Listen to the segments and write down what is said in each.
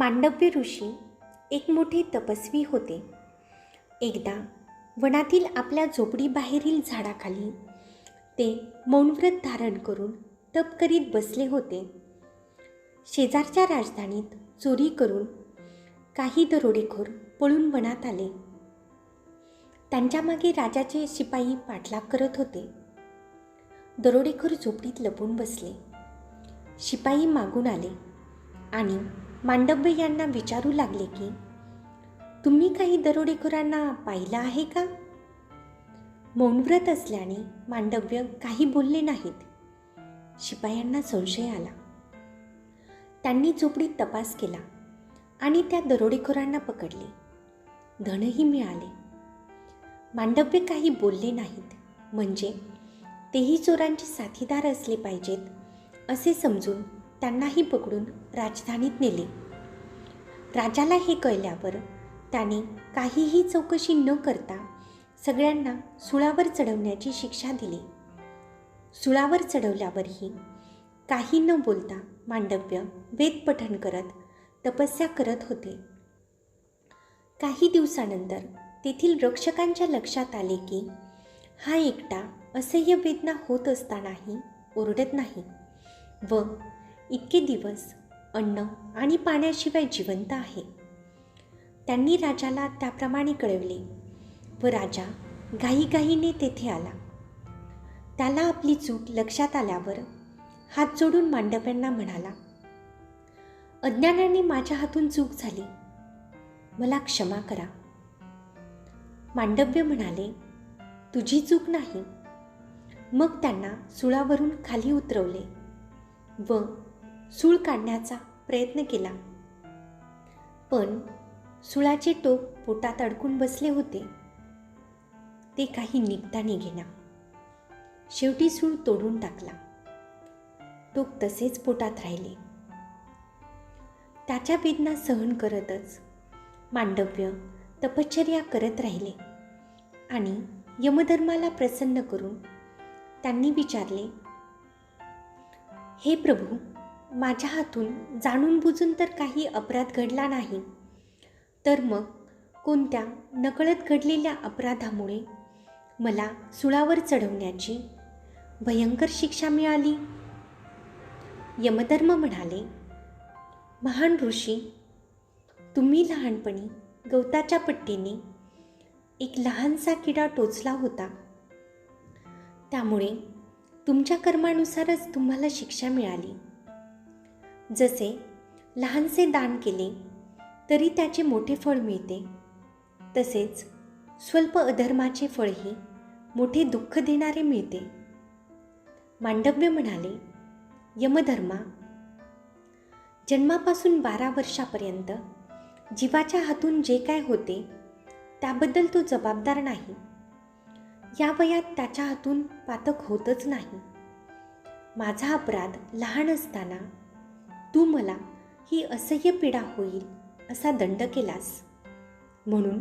मांडव्य ऋषी एक मोठे तपस्वी होते. एकदा वनातील आपल्या झोपडीबाहेरील झाडाखाली ते मौनव्रत धारण करून तप करीत बसले होते. शेजारच्या राजधानीत चोरी करून काही दरोडेखोर पळून वनात आले. त्यांच्या मागे राजाचे शिपाई पाठलाग करत होते. दरोडेखोर झोपडीत लपून बसले. शिपाई मागून आले आणि मांडव्य यांना विचारू लागले की, तुम्ही काही दरोडेखोरांना पाहिलं आहे का? मौनव्रत असल्याने मांडव्य काही बोलले नाहीत. शिपायांना संशय आला. त्यांनी झोपडीत तपास केला आणि त्या दरोडेखोरांना पकडले. धनही मिळाले. मांडव्य काही बोलले नाहीत, म्हणजे तेही चोरांचे साथीदार असले पाहिजेत असे समजून त्यांनाही पकडून राजधानीत नेले. राजाला हे कळल्यावर त्याने काहीही चौकशी न करता सगळ्यांना सुळावर चढवण्याची शिक्षा दिली. सुळावर चढवल्यावरही काही न बोलता मांडव्य वेदपठण करत तपस्या करत होते. काही दिवसानंतर तेथील रक्षकांच्या लक्षात आले की हा एकटा असह्य वेदना होत असतानाही ओरडत नाही व इतके दिवस अन्न आणि पाण्याशिवाय जिवंत आहे. त्यांनी राजाला त्याप्रमाणे कळवले व राजा घाईघाईने तेथे आला. त्याला आपली चूक लक्षात आल्यावर हात जोडून मांडव्यांना म्हणाला, अज्ञानाने माझ्या हातून चूक झाली, मला क्षमा करा. मांडव्य म्हणाले, तुझी चूक नाही. मग त्यांना सुळावरून खाली उतरवले व सूळ काढण्याचा प्रयत्न केला, पण सुळाचे टोक पोटात अडकून बसले होते. ते काही निघता निघेना. शेवटी सूळ तोडून टाकला. टोक तसेच पोटात राहिले. त्याच्या वेदना सहन करतच मांडव्य तपश्चर्या करत राहिले आणि यमधर्माला प्रसन्न करून त्यांनी विचारले, हे प्रभू, माझ्या हातून जाणून बुजून तर काही अपराध घडला नाही, तर मग कोणत्या नकळत घडलेल्या अपराधामुळे मला सुळावर चढवण्याची भयंकर शिक्षा मिळाली? यमधर्म म्हणाले, महान ऋषी, तुम्ही लहानपणी गवताच्या पट्टीने एक लहानसा किडा टोचला होता. त्यामुळे तुमच्या कर्मानुसारच तुम्हाला शिक्षा मिळाली. जसे लहानसे दान केले तरी त्याचे मोठे फळ मिळते, तसेच स्वल्प अधर्माचे फळही मोठे दुःख देणारे मिळते. मांडव्य म्हणाले, यमधर्मा, जन्मापासून 12 वर्षापर्यंत जीवाच्या हातून जे काय होते त्याबद्दल तो जबाबदार नाही. या वयात त्याच्या हातून पातक होतच नाही. माझा अपराध लहान असताना तू मला ही असह्य पीडा होईल असा दंड केलास, म्हणून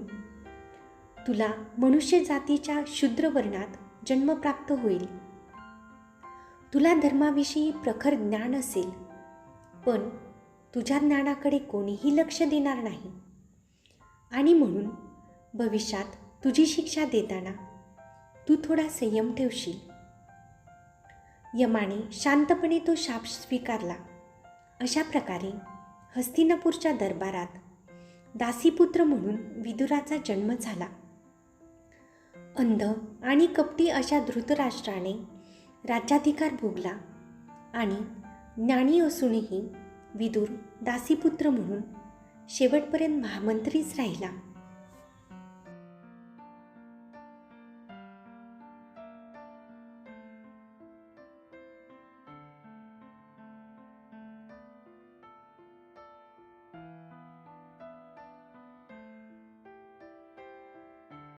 तुला मनुष्य जातीच्या शूद्र वर्णात जन्म प्राप्त होईल. तुला धर्माविषयी प्रखर ज्ञान असेल, पण तुझ्या ज्ञानाकडे कोणीही लक्ष देणार नाही आणि म्हणून भविष्यात तुझी शिक्षा देताना तू थोडा संयम ठेवशील. यमाने शांतपणे तो शाप स्वीकारला. अशा प्रकारे हस्तिनापूरच्या दरबारात दासीपुत्र म्हणून विदुराचा जन्म झाला. अंध आणि कपटी अशा धृतराष्ट्राने राज्याधिकार भोगला आणि ज्ञानी असूनही विदुर दासीपुत्र म्हणून शेवटपर्यंत महामंत्रीच राहिला.